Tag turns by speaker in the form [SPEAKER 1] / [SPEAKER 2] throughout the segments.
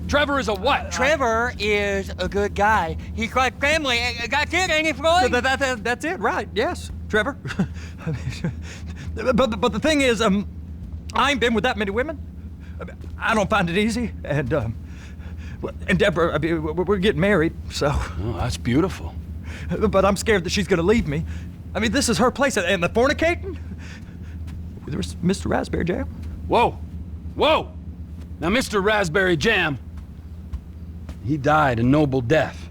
[SPEAKER 1] Trevor is a what?
[SPEAKER 2] Trevor is a good guy. He's like family. That's it, ain't it, Floyd?
[SPEAKER 3] That's it, right? Yes, Trevor. but the thing is, I ain't been with that many women. I don't find it easy, and Deborah, I mean, we're getting married, so.
[SPEAKER 1] Oh, that's beautiful.
[SPEAKER 3] But I'm scared that she's gonna leave me. I mean, this is her place, and the fornicating? There's Mr. Raspberry Jam.
[SPEAKER 1] Whoa, whoa! Now, Mr. Raspberry Jam, he died a noble death,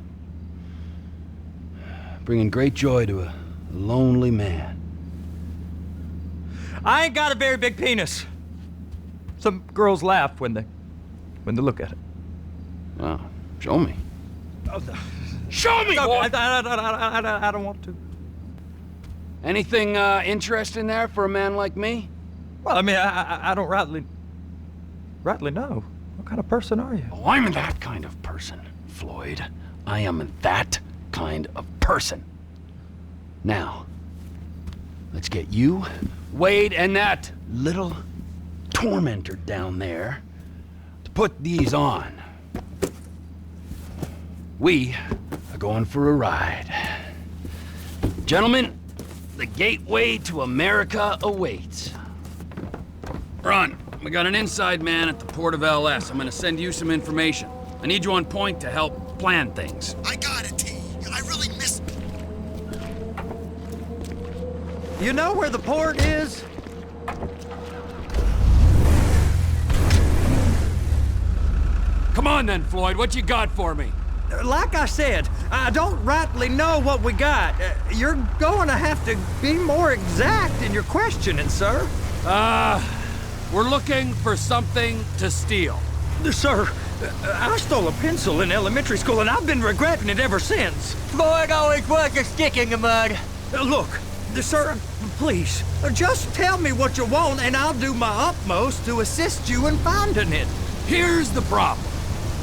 [SPEAKER 1] bringing great joy to a lonely man.
[SPEAKER 3] I ain't got a very big penis. Some girls laugh when they look at it.
[SPEAKER 1] Wow, show me.
[SPEAKER 3] Oh, no.
[SPEAKER 1] Show me,
[SPEAKER 3] No,
[SPEAKER 1] boy!
[SPEAKER 3] I don't want to.
[SPEAKER 1] Anything interesting there for a man like me?
[SPEAKER 3] Well, I mean, I don't rightly know. What kind of person are you?
[SPEAKER 1] Oh, I'm that kind of person, Floyd. I am that kind of person. Now, let's get you, Wade, and that little tormentor down there to put these on. We are going for a ride. Gentlemen, the gateway to America awaits. Ron, we got an inside man at the Port of LS. I'm gonna send you some information. I need you on point to help plan things.
[SPEAKER 4] I got it, T. I really missed...
[SPEAKER 3] You know where the port is?
[SPEAKER 1] Come on then, Floyd, what you got for me?
[SPEAKER 3] Like I said, I don't rightly know what we got. You're going to have to be more exact in your questioning, sir.
[SPEAKER 1] We're looking for something to steal.
[SPEAKER 3] Sir, I stole a pencil in elementary school, and I've been regretting it ever since.
[SPEAKER 2] Floyd always was a stick in the mud.
[SPEAKER 3] Look, sir, please, just tell me what you want, and I'll do my utmost to assist you in finding it.
[SPEAKER 1] Here's the problem.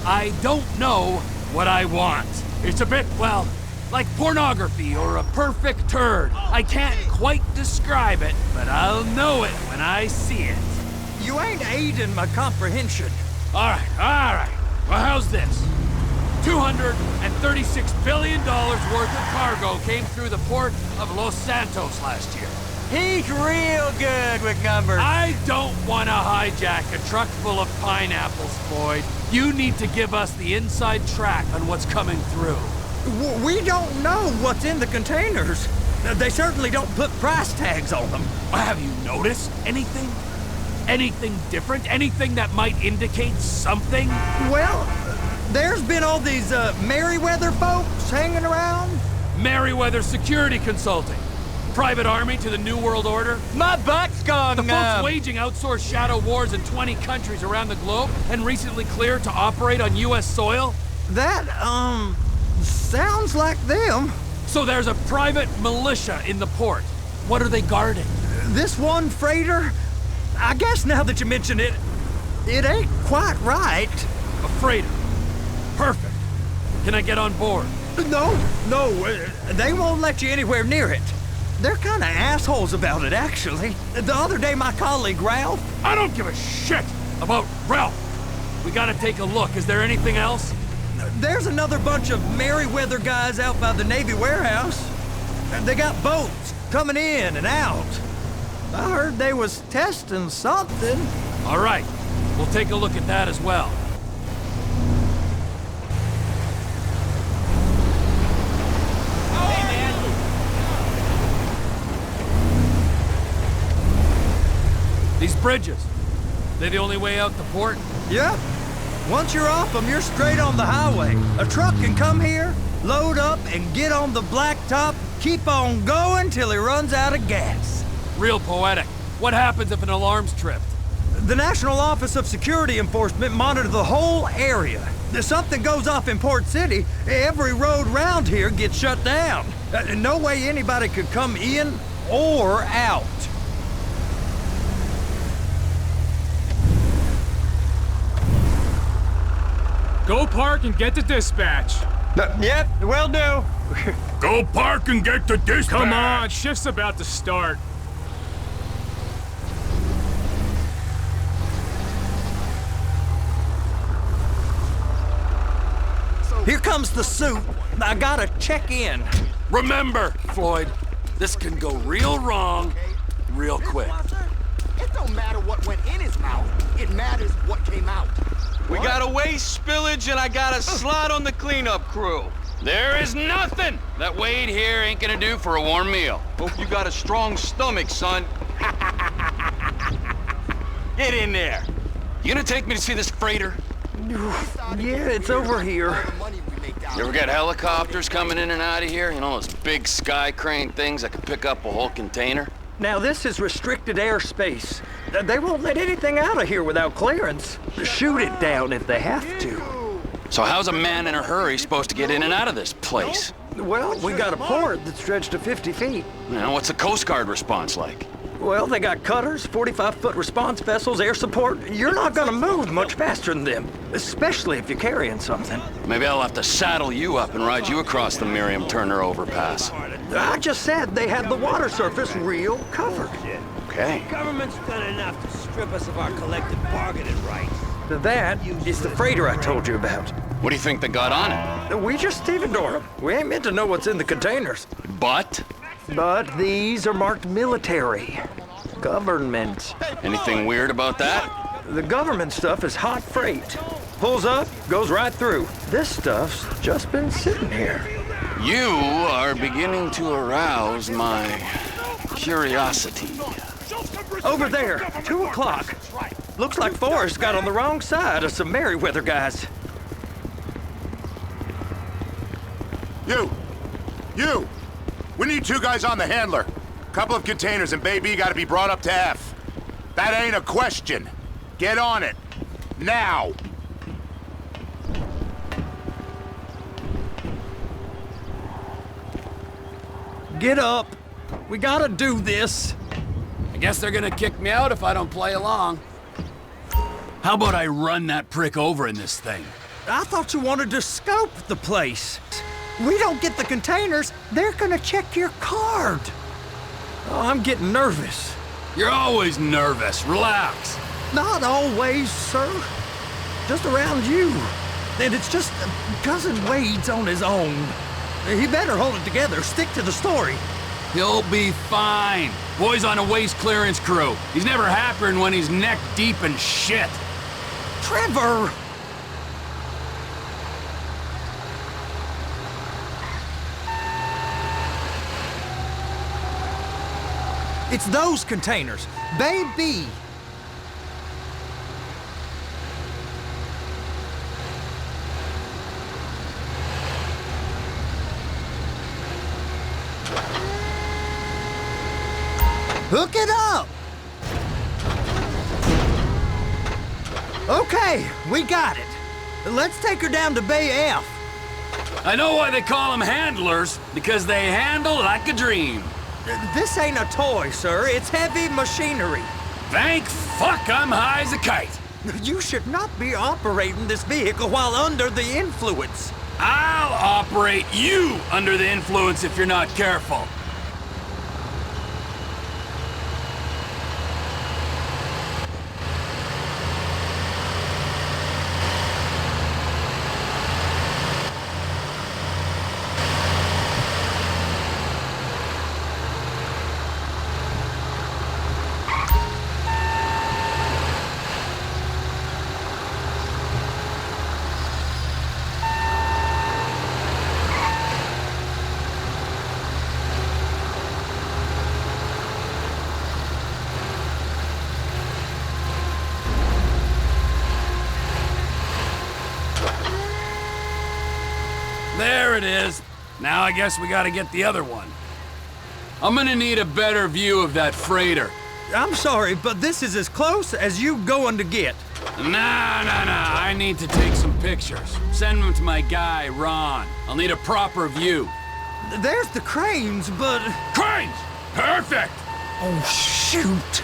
[SPEAKER 1] I don't know what I want. It's a bit, well, like pornography or a perfect turd. I can't quite describe it, but I'll know it when I see it.
[SPEAKER 3] You ain't aiding my comprehension.
[SPEAKER 1] All right. Well, how's this? $236 billion worth of cargo came through the Port of Los Santos last year.
[SPEAKER 2] He's real good with numbers.
[SPEAKER 1] I don't want to hijack a truck full of pineapples, Floyd. You need to give us the inside track on what's coming through.
[SPEAKER 3] We don't know what's in the containers. They certainly don't put price tags on them.
[SPEAKER 1] Have you noticed anything? Anything different? Anything that might indicate something?
[SPEAKER 3] Well, there's been all these Merryweather folks hanging around.
[SPEAKER 1] Merryweather Security Consulting. Private army to the New World Order.
[SPEAKER 2] My butt's gone
[SPEAKER 1] The folks waging outsourced shadow wars in 20 countries around the globe and recently cleared to operate on U.S. soil.
[SPEAKER 3] That, sounds like them.
[SPEAKER 1] So there's a private militia in the port. What are they guarding?
[SPEAKER 3] This one freighter, I guess now that you mention it, it ain't quite right.
[SPEAKER 1] A freighter. Perfect. Can I get on board?
[SPEAKER 3] No, they won't let you anywhere near it. They're kind of assholes about it, actually. The other day, my colleague, Ralph...
[SPEAKER 1] I don't give a shit about Ralph. We gotta take a look. Is there anything else?
[SPEAKER 3] There's another bunch of Merryweather guys out by the Navy warehouse. They got boats coming in and out. I heard they was testing something.
[SPEAKER 1] All right. We'll take a look at that as well. These bridges, they the only way out the port?
[SPEAKER 3] Yep. Once you're off them, you're straight on the highway. A truck can come here, load up, and get on the blacktop, keep on going till he runs out of gas.
[SPEAKER 1] Real poetic. What happens if an alarm's tripped?
[SPEAKER 3] The National Office of Security Enforcement monitor the whole area. If something goes off in Port City, every road round here gets shut down. No way anybody could come in or out.
[SPEAKER 5] Go park and get to dispatch.
[SPEAKER 3] Yep, will do.
[SPEAKER 5] Go park and get to dispatch. Come on, shift's about to start.
[SPEAKER 3] Here comes the suit. I gotta check in.
[SPEAKER 1] Remember, Floyd, this can go real wrong real quick.
[SPEAKER 4] It don't matter what went in his mouth. It matters what came out.
[SPEAKER 2] We got a waste spillage and I got a slot on the cleanup crew.
[SPEAKER 1] There is nothing that Wade here ain't gonna do for a warm meal.
[SPEAKER 2] Hope you got a strong stomach, son. Get in there.
[SPEAKER 1] You gonna take me to see this freighter?
[SPEAKER 3] Yeah, it's over here.
[SPEAKER 1] You ever got helicopters coming in and out of here? You know, those big sky crane things that could pick up a whole container?
[SPEAKER 3] Now, this is restricted airspace. They won't let anything out of here without clearance. Shoot it down if they have to.
[SPEAKER 1] So how's a man in a hurry supposed to get in and out of this place?
[SPEAKER 3] Well, we got a port that's stretched to 50 feet.
[SPEAKER 1] You know, what's the Coast Guard response like?
[SPEAKER 3] Well, they got cutters, 45-foot response vessels, air support. You're not gonna move much faster than them, especially if you're carrying something.
[SPEAKER 1] Maybe I'll have to saddle you up and ride you across the Miriam Turner overpass.
[SPEAKER 3] I just said they had the water surface real covered.
[SPEAKER 1] Okay.
[SPEAKER 6] Government's done enough to strip us of our collective bargaining rights.
[SPEAKER 3] That is the freighter I told you about.
[SPEAKER 1] What do you think they got on it?
[SPEAKER 3] We just stevedore them. We ain't meant to know what's in the containers.
[SPEAKER 1] But?
[SPEAKER 3] But these are marked military. Government.
[SPEAKER 1] Anything weird about that?
[SPEAKER 3] The government stuff is hot freight. Pulls up, goes right through. This stuff's just been sitting here.
[SPEAKER 1] You are beginning to arouse my curiosity.
[SPEAKER 3] Over there, 2 o'clock. Looks like Forrest got on the wrong side of some Merryweather guys.
[SPEAKER 7] You! We need 2 guys on the handler. Couple of containers and baby gotta be brought up to F. That ain't a question. Get on it. Now!
[SPEAKER 3] Get up. We gotta do this.
[SPEAKER 1] I guess they're gonna kick me out if I don't play along. How about I run that prick over in this thing?
[SPEAKER 3] I thought you wanted to scope the place. We don't get the containers, they're gonna check your card. Oh, I'm getting nervous.
[SPEAKER 1] You're always nervous. Relax.
[SPEAKER 3] Not always, sir. Just around you. And it's just Cousin Wade's on his own. He better hold it together, stick to the story.
[SPEAKER 1] He'll be fine. Boy's on a waste clearance crew. He's never happier than when he's neck deep in shit.
[SPEAKER 3] Trevor! It's those containers. Baby! Hook it up! Okay, we got it. Let's take her down to Bay F.
[SPEAKER 1] I know why they call them handlers, because they handle like a dream.
[SPEAKER 3] This ain't a toy, sir. It's heavy machinery.
[SPEAKER 1] Thank fuck I'm high as a kite.
[SPEAKER 3] You should not be operating this vehicle while under the influence.
[SPEAKER 1] I'll operate you under the influence if you're not careful. There it is. Now I guess we gotta get the other one. I'm gonna need a better view of that freighter.
[SPEAKER 3] I'm sorry, but this is as close as you going to get.
[SPEAKER 1] Nah. I need to take some pictures. Send them to my guy, Ron. I'll need a proper view.
[SPEAKER 3] There's the cranes, but...
[SPEAKER 1] Cranes! Perfect!
[SPEAKER 3] Oh, shoot!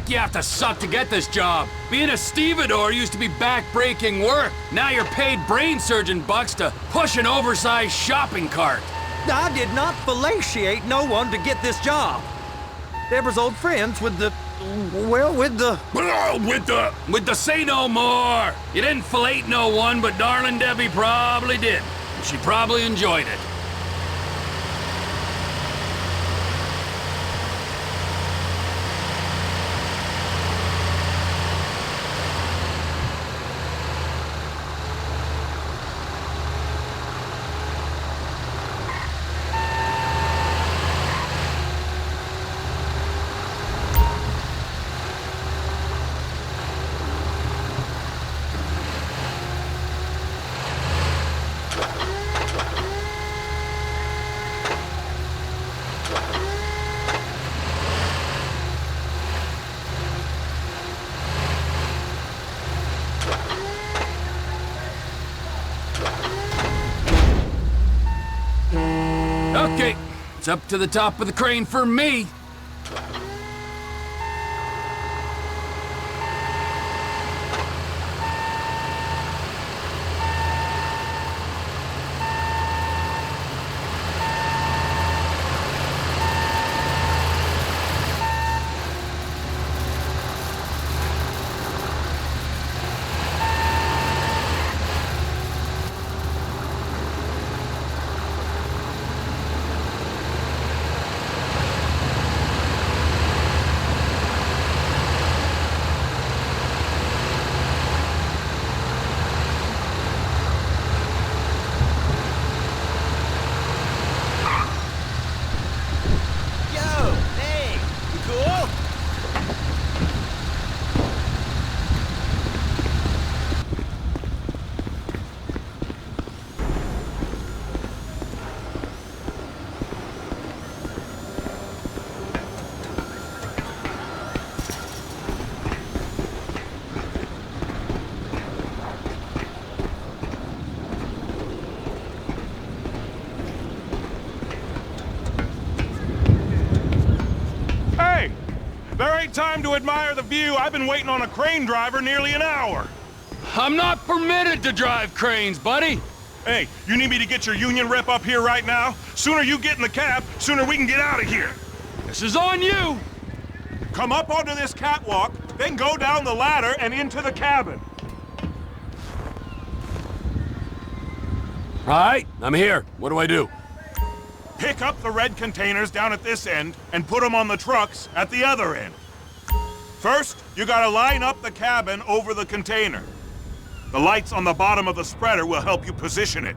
[SPEAKER 1] heck you have to suck to get this job? Being a stevedore used to be back-breaking work. Now you're paid brain surgeon bucks to push an oversized shopping cart.
[SPEAKER 3] I did not fellatiate no one to get this job. Deborah's old friends with the... well, with the...
[SPEAKER 1] With the say no more. You didn't fillet no one, but darling Debbie probably did. She probably enjoyed it. Okay, it's up to the top of the crane for me.
[SPEAKER 5] There ain't time to admire the view. I've been waiting on a crane driver nearly an hour.
[SPEAKER 1] I'm not permitted to drive cranes, buddy.
[SPEAKER 5] Hey, you need me to get your union rep up here right now? Sooner you get in the cab, sooner we can get out of here.
[SPEAKER 1] This is on you.
[SPEAKER 5] Come up onto this catwalk, then go down the ladder and into the cabin.
[SPEAKER 1] All right, I'm here. What do I do?
[SPEAKER 5] Pick up the red containers down at this end and put them on the trucks at the other end. First, you gotta line up the cabin over the container. The lights on the bottom of the spreader will help you position it.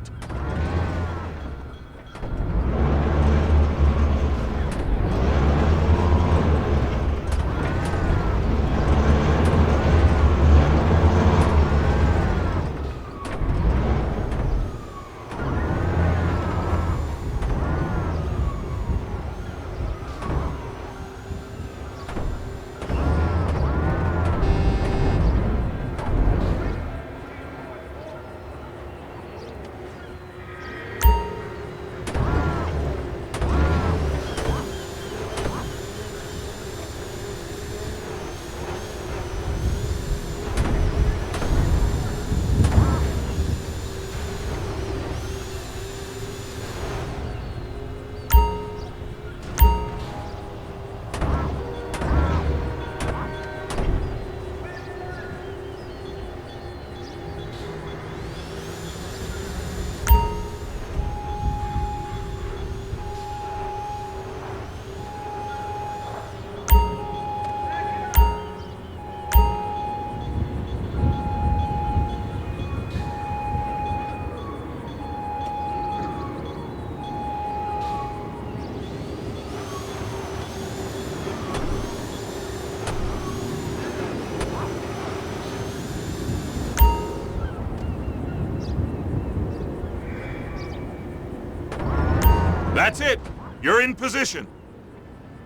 [SPEAKER 5] That's it. You're in position.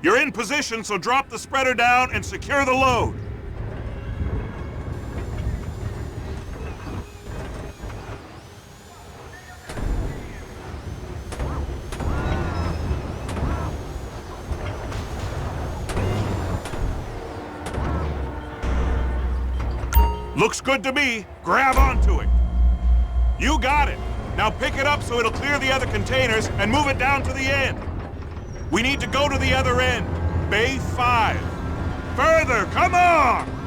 [SPEAKER 5] You're in position, so drop the spreader down and secure the load. Looks good to me. Grab onto it. You got it. Now pick it up so it'll clear the other containers and move it down to the end. We need to go to the other end. Bay 5. Further, come on!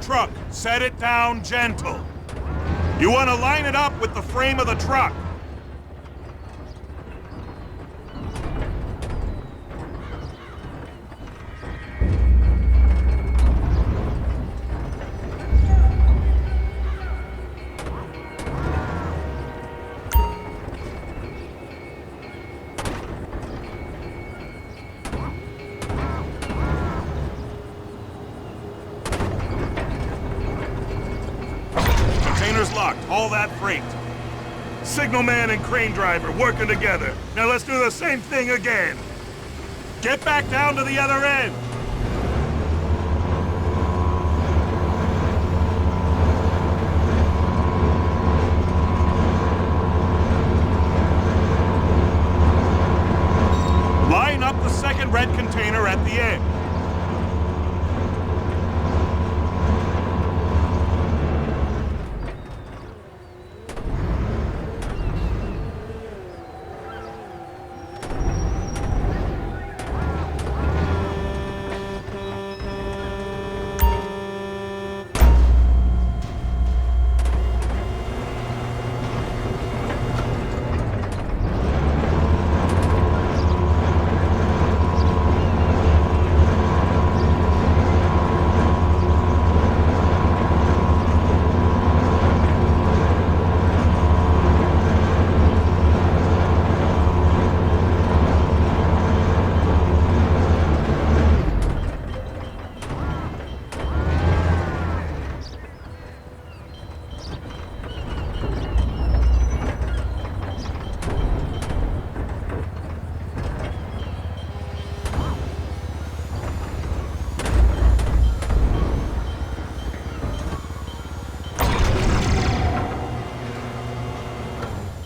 [SPEAKER 5] Truck. Set it down gentle. You want to line it up with the frame of the truck. Locked, all that freight. Signalman and crane driver working together. Now let's do the same thing again. Get back down to the other end. Line up the second red container at the end.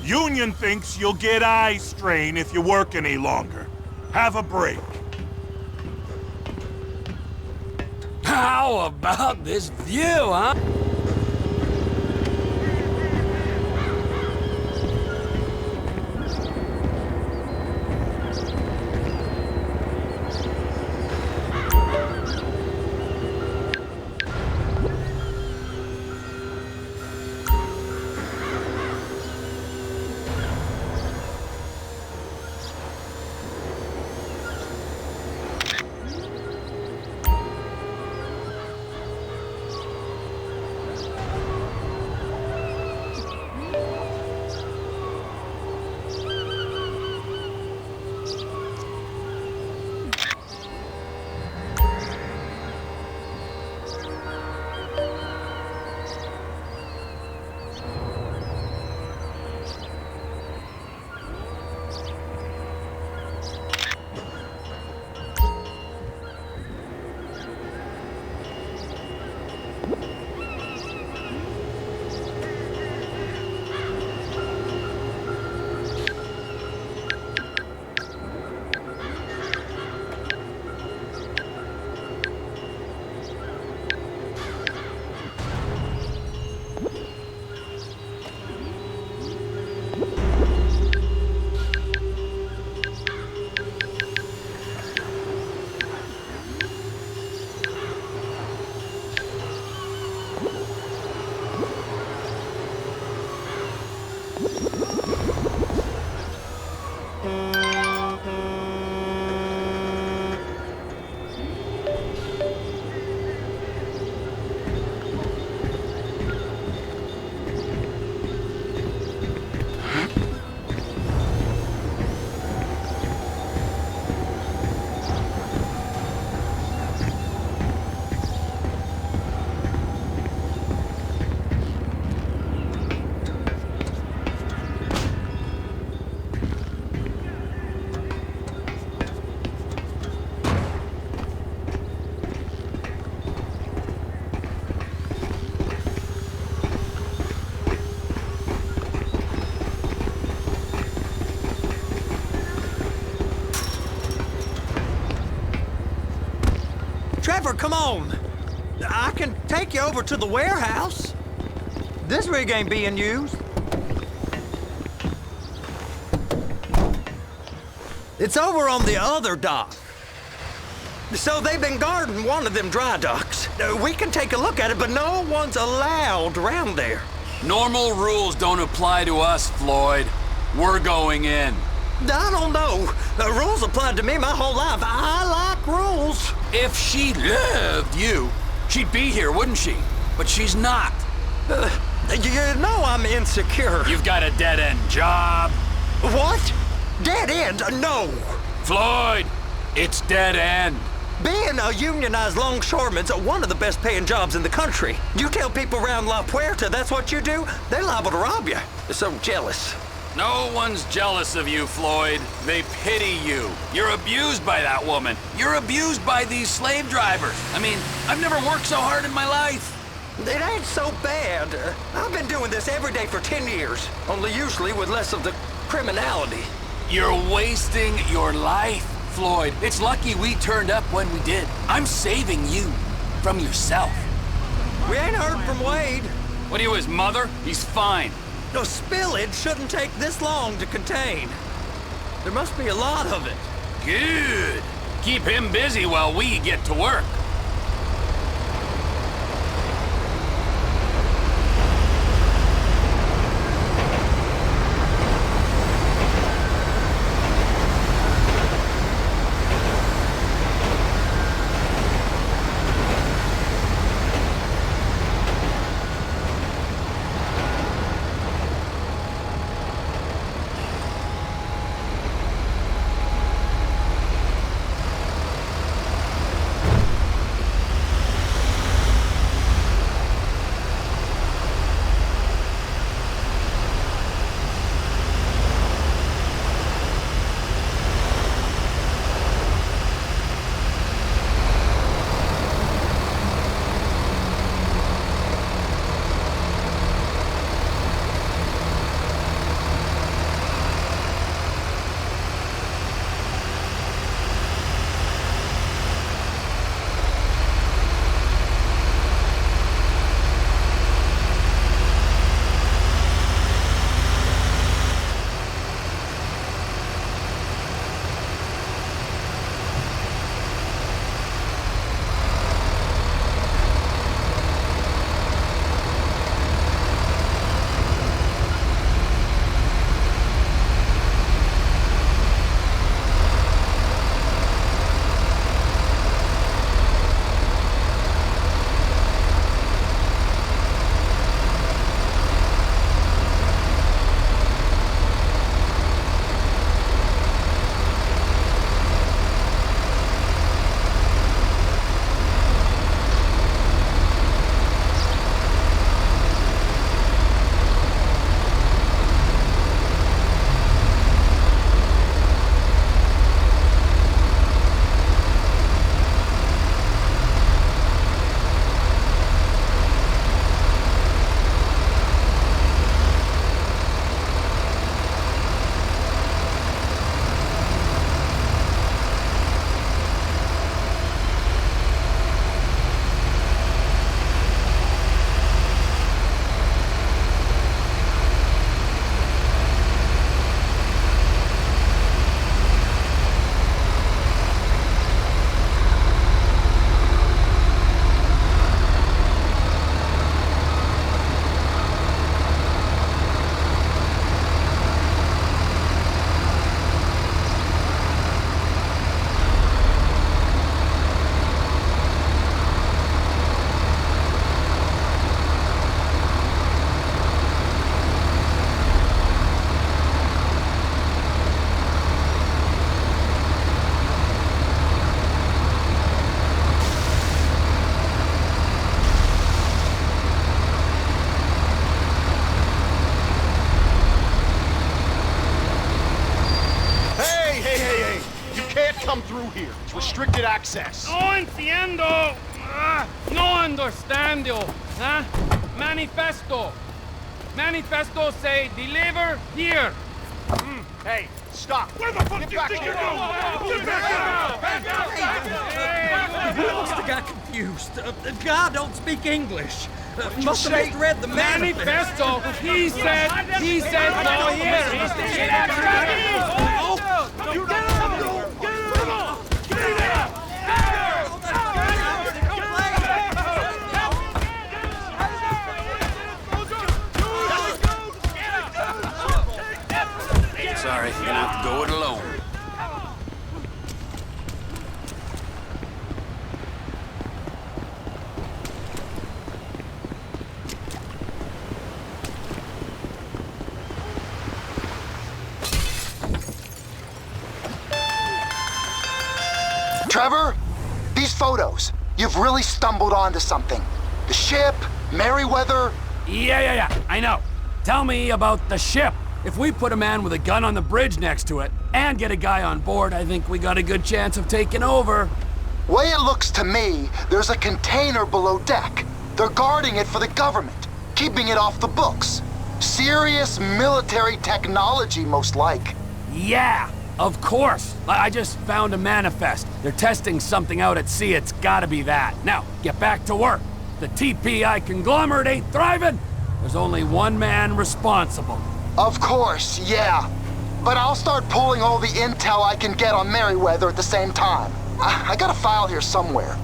[SPEAKER 5] Union thinks you'll get eye strain if you work any longer. Have a break.
[SPEAKER 6] How about this view, huh?
[SPEAKER 3] Trevor, come on. I can take you over to the warehouse. This rig ain't being used. It's over on the other dock. So they've been guarding one of them dry docks. We can take a look at it, but no one's allowed around there.
[SPEAKER 8] Normal rules don't apply to us, Floyd. We're going in.
[SPEAKER 3] I don't know. The rules applied to me my whole life. I like rules.
[SPEAKER 8] If she loved you, she'd be here, wouldn't she? But she's not.
[SPEAKER 3] You know I'm insecure.
[SPEAKER 8] You've got a dead-end job.
[SPEAKER 3] What? Dead end? No.
[SPEAKER 8] Floyd, it's dead end.
[SPEAKER 3] Being a unionized longshoreman's one of the best paying jobs in the country. You tell people around La Puerta that's what you do, they're liable to rob you. They're so jealous.
[SPEAKER 8] No one's jealous of you, Floyd. They pity you. You're abused by that woman. You're abused by these slave drivers. I mean, I've never worked so hard in my life.
[SPEAKER 3] It ain't so bad. I've been doing this every day for 10 years, only usually with less of the criminality.
[SPEAKER 8] You're wasting your life, Floyd. It's lucky we turned up when we did. I'm saving you from yourself.
[SPEAKER 3] We ain't heard from Wade.
[SPEAKER 8] What are you, his mother? He's fine.
[SPEAKER 3] No, spillage shouldn't take this long to contain. There must be a lot of it.
[SPEAKER 8] Good. Keep him busy while we get to work.
[SPEAKER 9] come through here. It's restricted access.
[SPEAKER 10] No entiendo. No understando. Huh? Manifesto. Manifesto say deliver here.
[SPEAKER 9] Hey, Stop.
[SPEAKER 10] Where the fuck
[SPEAKER 9] Get
[SPEAKER 10] do you
[SPEAKER 9] back
[SPEAKER 10] think
[SPEAKER 9] here.
[SPEAKER 10] you're going? Get back out!
[SPEAKER 3] I must have got confused. The guy don't speak English. Must
[SPEAKER 9] say?
[SPEAKER 3] have misread the manifesto.
[SPEAKER 10] Manifesto! He said, no, here! Get out!
[SPEAKER 8] Sorry, you're gonna have to go it alone.
[SPEAKER 4] Trevor, these photos. You've really stumbled onto something. The ship, Merryweather.
[SPEAKER 1] Yeah, I know. Tell me about the ship. If we put a man with a gun on the bridge next to it and get a guy on board, I think we got a good chance of taking over.
[SPEAKER 4] Way it looks to me, there's a container below deck. They're guarding it for the government, keeping it off the books. Serious military technology, most like.
[SPEAKER 1] Yeah, of course. I just found a manifest. They're testing something out at sea. It's gotta be that. Now, get back to work. The TPI conglomerate ain't thriving. There's only one man responsible.
[SPEAKER 4] Of course, yeah. But I'll start pulling all the intel I can get on Merryweather at the same time. I got a file here somewhere.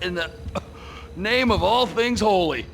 [SPEAKER 1] in the name of all things holy?